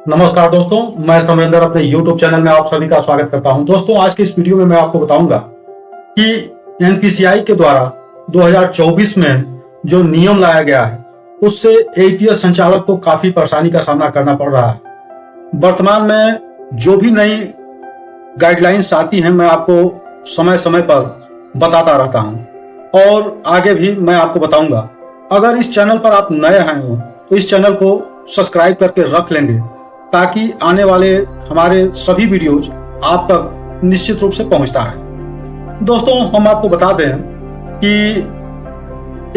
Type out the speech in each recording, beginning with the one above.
नमस्कार दोस्तों, मैं समरेंद्र अपने YouTube चैनल में आप सभी का स्वागत करता हूं। दोस्तों, आज के इस वीडियो में मैं आपको बताऊंगा कि एनपीसीआई के द्वारा 2024 में जो नियम लाया गया है उससे एपीएस संचालक को काफी परेशानी का सामना करना पड़ रहा है। वर्तमान में जो भी नई गाइडलाइंस आती हैं मैं आपको समय समय पर बताता रहता हूं और आगे भी मैं आपको बताऊंगा। अगर इस चैनल पर आप नए आए हो तो इस चैनल को सब्सक्राइब करके रख लेंगे ताकि आने वाले हमारे सभी वीडियोज आप तक निश्चित रूप से पहुंचता है। दोस्तों, हम आपको बता दें कि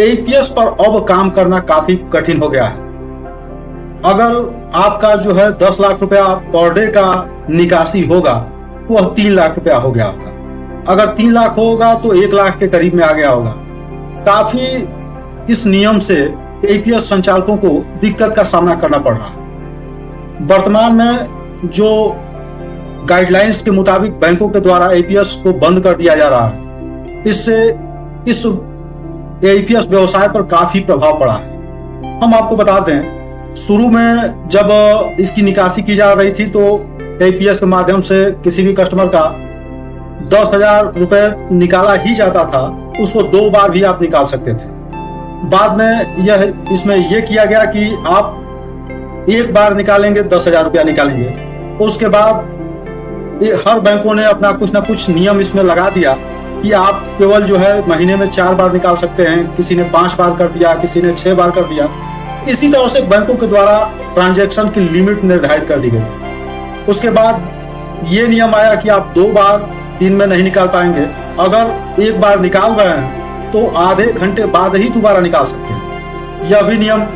एपीएस पर अब काम करना काफी कठिन हो गया है। अगर आपका जो है 10 लाख रुपया पर डे का निकासी होगा वह 3 लाख रुपया हो गया होगा। अगर 3 लाख होगा तो 1 लाख के करीब में आ गया होगा। काफी इस नियम से एपीएस संचालकों को दिक्कत का सामना करना पड़ रहा है। वर्तमान में जो गाइडलाइंस के मुताबिक बैंकों के द्वारा एपीएस को बंद कर दिया जा रहा है, इससे इस एपीएस व्यवसाय पर काफी प्रभाव पड़ा है। हम आपको बता दें, शुरू में जब इसकी निकासी की जा रही थी तो एपीएस के माध्यम से किसी भी कस्टमर का 10,000 रुपए निकाला ही जाता था, उसको 2 बार भी आप निकाल सकते थे। बाद में इसमें यह किया गया कि आप एक बार निकालेंगे 10,000 रुपया निकालेंगे। उसके बाद हर बैंकों ने अपना कुछ ना कुछ नियम इसमें लगा दिया कि आप केवल जो है महीने में 4 बार निकाल सकते हैं। किसी ने 5 बार कर दिया, किसी ने 6 बार कर दिया। इसी तरह से बैंकों के द्वारा ट्रांजैक्शन की लिमिट निर्धारित कर दी गई। उसके बाद ये नियम आया कि आप 2 बार दिन में नहीं निकाल पाएंगे। अगर एक बार निकाल रहे हैं तो आधे घंटे बाद ही दोबारा निकाल सकते हैं। यह भी नियम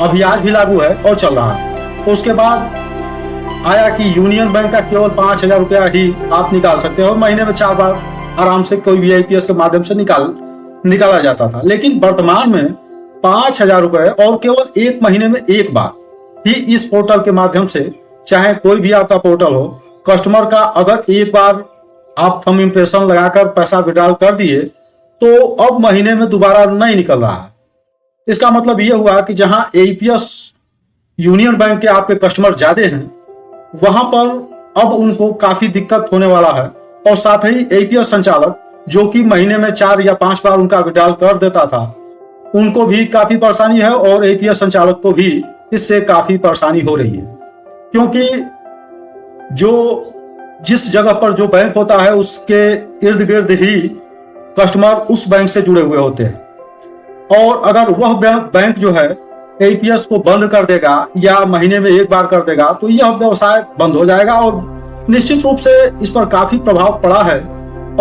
अभी आज भी लागू है और चल रहा है। उसके बाद आया कि यूनियन बैंक का केवल 5,000 रुपया ही आप निकाल सकते हैं और महीने में 4 बार आराम से कोई भी एपीएस के माध्यम से निकाला जाता था। लेकिन वर्तमान में 5,000 रुपए और केवल एक महीने में एक बार ही इस पोर्टल के माध्यम से, चाहे कोई भी आपका पोर्टल हो, कस्टमर का अगर एक बार आप थंब इम्प्रेशन लगाकर पैसा विड्रॉल कर दिए तो अब महीने में दोबारा नहीं निकल रहा है। इसका मतलब यह हुआ कि जहां एपीएस यूनियन बैंक के आपके कस्टमर ज्यादा हैं, वहां पर अब उनको काफी दिक्कत होने वाला है। और साथ ही एपीएस संचालक जो कि महीने में 4 या 5 बार उनका विड्रॉल कर देता था, उनको भी काफी परेशानी है और एपीएस संचालक को भी इससे काफी परेशानी हो रही है। क्योंकि जिस जगह पर जो बैंक होता है उसके इर्द गिर्द ही कस्टमर उस बैंक से जुड़े हुए होते हैं। और अगर वह बैंक जो है एपीएस को बंद कर देगा या महीने में एक बार कर देगा तो यह व्यवसाय बंद हो जाएगा और निश्चित रूप से इस पर काफी प्रभाव पड़ा है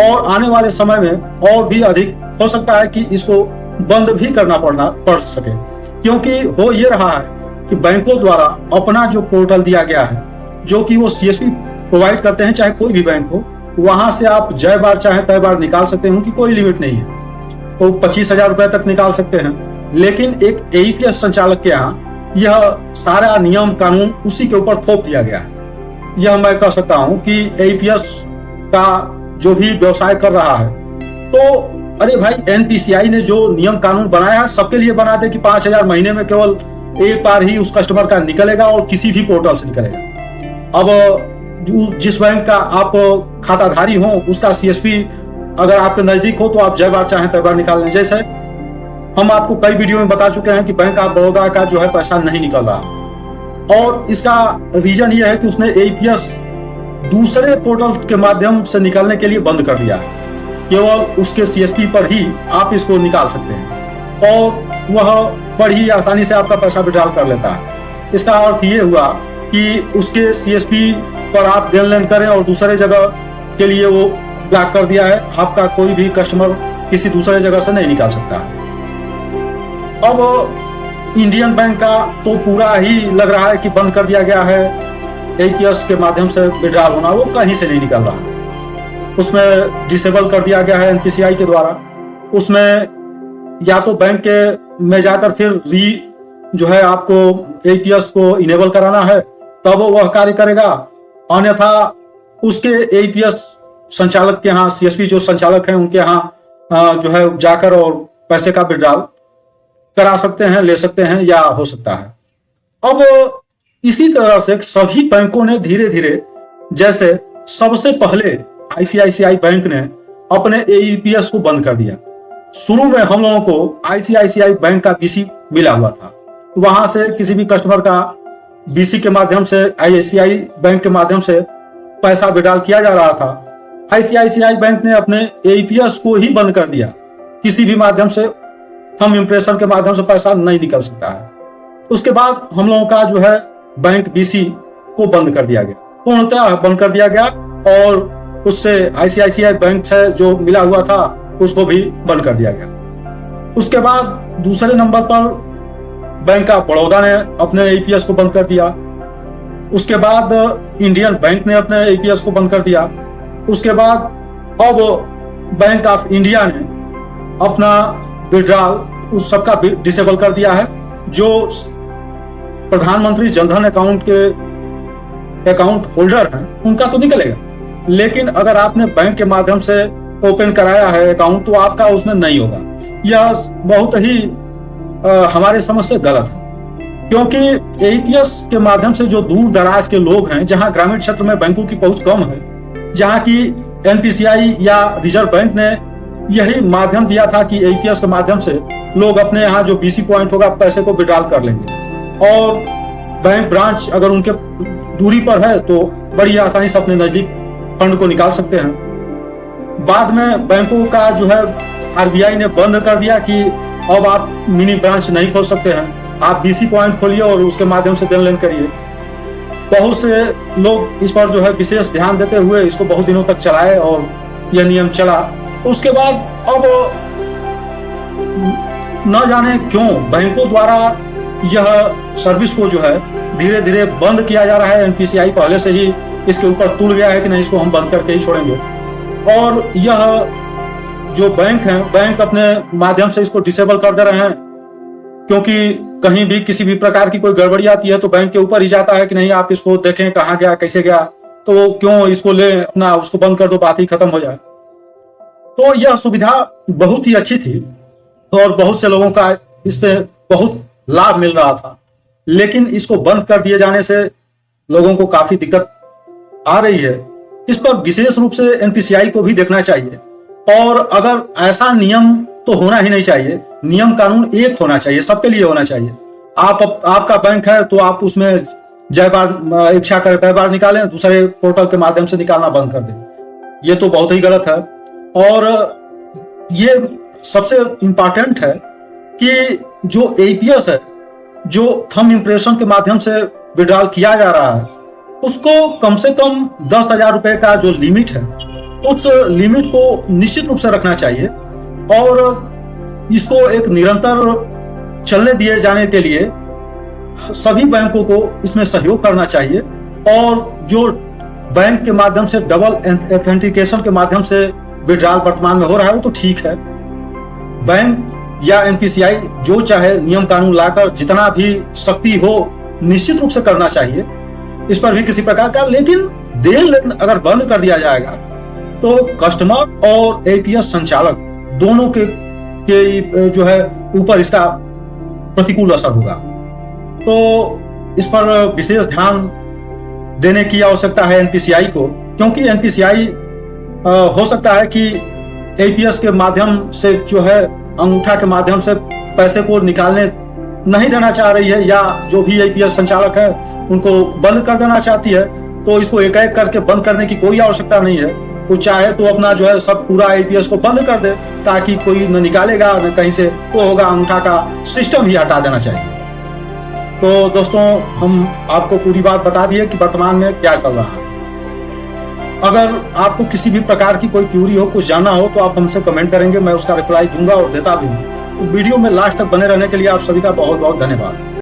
और आने वाले समय में और भी अधिक हो सकता है कि इसको बंद भी करना पड़ सके। क्योंकि हो ये रहा है कि बैंकों द्वारा अपना जो पोर्टल दिया गया है, जो कि वो सीएसपी प्रोवाइड करते हैं, चाहे कोई भी बैंक हो, वहां से आप जय बार चाहे तय बार निकाल सकते हैं। उनकी कोई लिमिट नहीं है, वो 25,000 रुपए तक निकाल सकते हैं। लेकिन एक एपीएस संचालक के यहाँ यह सारा नियम कानून उसी के ऊपर थोप दिया गया है। यह मैं कह सकता हूं कि एपीएस का जो भी व्यवसाय कर रहा है, तो अरे भाई, एनपीसीआई ने जो नियम कानून बनाया है सबके लिए बना दे कि 5,000 महीने में केवल एक बार ही उस कस्टमर का निकलेगा और किसी भी पोर्टल से निकलेगा। अब जिस बैंक का आप खाताधारी हो उसका सीएसपी अगर आपके नजदीक हो तो आप जय बार चाहे तय बार निकाल लें। जैसे हम आपको कई वीडियो में बता चुके हैं कि बैंक ऑफ बड़ौदा का जो है पैसा नहीं निकल रहा और इसका रीजन ये है कि उसने एपीएस दूसरे पोर्टल के माध्यम से निकालने के लिए बंद कर दिया है। केवल उसके सीएसपी पर ही आप इसको निकाल सकते हैं और वह बड़ी आसानी से आपका पैसा विड्रॉल कर लेता है। इसका अर्थ ये हुआ कि उसके सीएसपी पर आप देन लेन करें और दूसरे जगह के लिए वो ब्लॉक कर दिया है। आपका कोई भी कस्टमर किसी दूसरे जगह से नहीं निकाल सकता। अब इंडियन बैंक का तो पूरा ही लग रहा है कि बंद कर दिया गया है एपीएस के माध्यम से विड्रॉल होना, वो कहीं से नहीं निकल रहा। उसमें डिसेबल कर दिया गया है एनपीसीआई के द्वारा। उसमें या तो बैंक के में जाकर फिर जो है आपको एपीएस को इनेबल कराना है, तब वह कार्य करेगा। अन्यथा उसके एपीएस संचालक के यहाँ, सीएसपी जो संचालक हैं उनके यहाँ जो है जाकर और पैसे का विड्रॉल करा सकते हैं, ले सकते हैं या हो सकता है। अब इसी तरह से सभी बैंकों ने धीरे धीरे, जैसे सबसे पहले आईसीआईसीआई बैंक ने अपने एईपीएस को बंद कर दिया। शुरू में हम लोगों को आईसीआईसीआई बैंक का बीसी मिला हुआ था, वहां से किसी भी कस्टमर का बीसी के माध्यम से आईसीआई बैंक के माध्यम से पैसा विड्रॉल किया जा रहा था। आईसीआईसीआई बैंक ने अपने एईपीएस को ही बंद कर दिया, किसी भी माध्यम से थंब इम्प्रेशन के माध्यम से पैसा नहीं निकल सकता है। उसके बाद हम लोगों का जो है बैंक बीसी को बंद कर दिया गया, पूर्णतः बंद कर दिया गया, और उससे आईसीआईसीआई बैंक से जो मिला हुआ था उसको भी बंद कर दिया गया। उसके बाद दूसरे नंबर पर बैंक ऑफ बड़ौदा ने अपने एईपीएस को बंद कर दिया। उसके बाद इंडियन बैंक ने अपने एईपीएस को बंद कर दिया। उसके बाद अब बैंक ऑफ इंडिया ने अपना विड्रॉल उस सबका डिसेबल कर दिया है। जो प्रधानमंत्री जनधन अकाउंट के अकाउंट होल्डर हैं उनका तो निकलेगा, लेकिन अगर आपने बैंक के माध्यम से ओपन कराया है अकाउंट तो आपका उसमें नहीं होगा। यह बहुत ही हमारे समझ से गलत है, क्योंकि एईपीएस के माध्यम से जो दूर दराज के लोग हैं, जहां ग्रामीण क्षेत्र में बैंकों की पहुंच कम है, जहां की एनपीसीआई या रिजर्व बैंक ने यही माध्यम दिया था कि एईपीएस के माध्यम से लोग अपने यहाँ जो बीसी पॉइंट होगा पैसे को विड्रॉल कर लेंगे, और बैंक ब्रांच अगर उनके दूरी पर है तो बड़ी आसानी से अपने नजदीक फंड को निकाल सकते हैं। बाद में बैंकों का जो है आरबीआई ने बंद कर दिया कि अब आप मिनी ब्रांच नहीं खोल सकते हैं, आप बीसी पॉइंट खोलिए और उसके माध्यम से देन लेन करिए। बहुत से लोग इस पर जो है विशेष ध्यान देते हुए इसको बहुत दिनों तक चलाए और यह नियम चला। उसके बाद अब न जाने क्यों बैंकों द्वारा यह सर्विस को जो है धीरे धीरे बंद किया जा रहा है। एनपीसीआई पहले से ही इसके ऊपर तुल गया है कि नहीं, इसको हम बंद करके ही छोड़ेंगे, और यह जो बैंक हैं बैंक अपने माध्यम से इसको डिसेबल कर दे रहे हैं, क्योंकि कहीं भी किसी भी प्रकार की कोई गड़बड़ी आती है तो बैंक के ऊपर ही जाता है कि नहीं आप इसको देखें कहाँ गया कैसे गया, तो क्यों इसको ले अपना उसको बंद कर दो, बात ही खत्म हो जाए। तो यह सुविधा बहुत ही अच्छी थी और बहुत से लोगों का इस पे बहुत लाभ मिल रहा था, लेकिन इसको बंद कर दिए जाने से लोगों को काफी दिक्कत आ रही है। इस पर विशेष रूप से एनपीसीआई को भी देखना चाहिए, और अगर ऐसा नियम तो होना ही नहीं चाहिए, नियम कानून एक होना चाहिए, सबके लिए होना चाहिए। आपका बैंक है तो आप उसमें जय बार इच्छा करे तय बार निकालें, दूसरे पोर्टल के माध्यम से निकालना बंद कर दें, ये तो बहुत ही गलत है। और ये सबसे इंपॉर्टेंट है कि जो एईपीएस है, जो थंब इम्प्रेशन के माध्यम से विड्रॉल किया जा रहा है, उसको कम से कम 10,000 रुपए का जो लिमिट है उस लिमिट को निश्चित रूप से रखना चाहिए, और इसको एक निरंतर चलने दिए जाने के लिए सभी बैंकों को इसमें सहयोग करना चाहिए। और जो बैंक के माध्यम से डबल ऑथेंटिकेशन के माध्यम से विड्रॉल वर्तमान में हो रहा है वो तो ठीक है, बैंक या एनपीसीआई जो चाहे नियम कानून लाकर जितना भी सख्ती हो निश्चित रूप से करना चाहिए इस पर भी किसी प्रकार का। लेकिन देन लेन अगर बंद कर दिया जाएगा तो कस्टमर और एईपीएस संचालक दोनों के जो है ऊपर इसका प्रतिकूल असर होगा। तो इस पर विशेष ध्यान देने की आवश्यकता है एनपीसीआई को, क्योंकि एनपीसीआई हो सकता है कि एईपीएस के माध्यम से जो है अंगूठा के माध्यम से पैसे को निकालने नहीं देना चाह रही है, या जो भी एईपीएस संचालक है उनको बंद कर देना चाहती है। तो इसको एक एक करके बंद करने की कोई आवश्यकता नहीं है, वो चाहे तो अपना जो है सब पूरा एईपीएस को बंद कर दे ताकि कोई न निकालेगा न कहीं से वो होगा, अंगूठा का सिस्टम ही हटा देना चाहिए। तो दोस्तों हम आपको पूरी बात बता दिए कि वर्तमान में क्या चल रहा है। अगर आपको किसी भी प्रकार की कोई क्यूरी हो, कुछ जानना हो तो आप हमसे कमेंट करेंगे, मैं उसका रिप्लाई दूंगा और देता भी हूँ। तो वीडियो में लास्ट तक बने रहने के लिए आप सभी का बहुत बहुत धन्यवाद।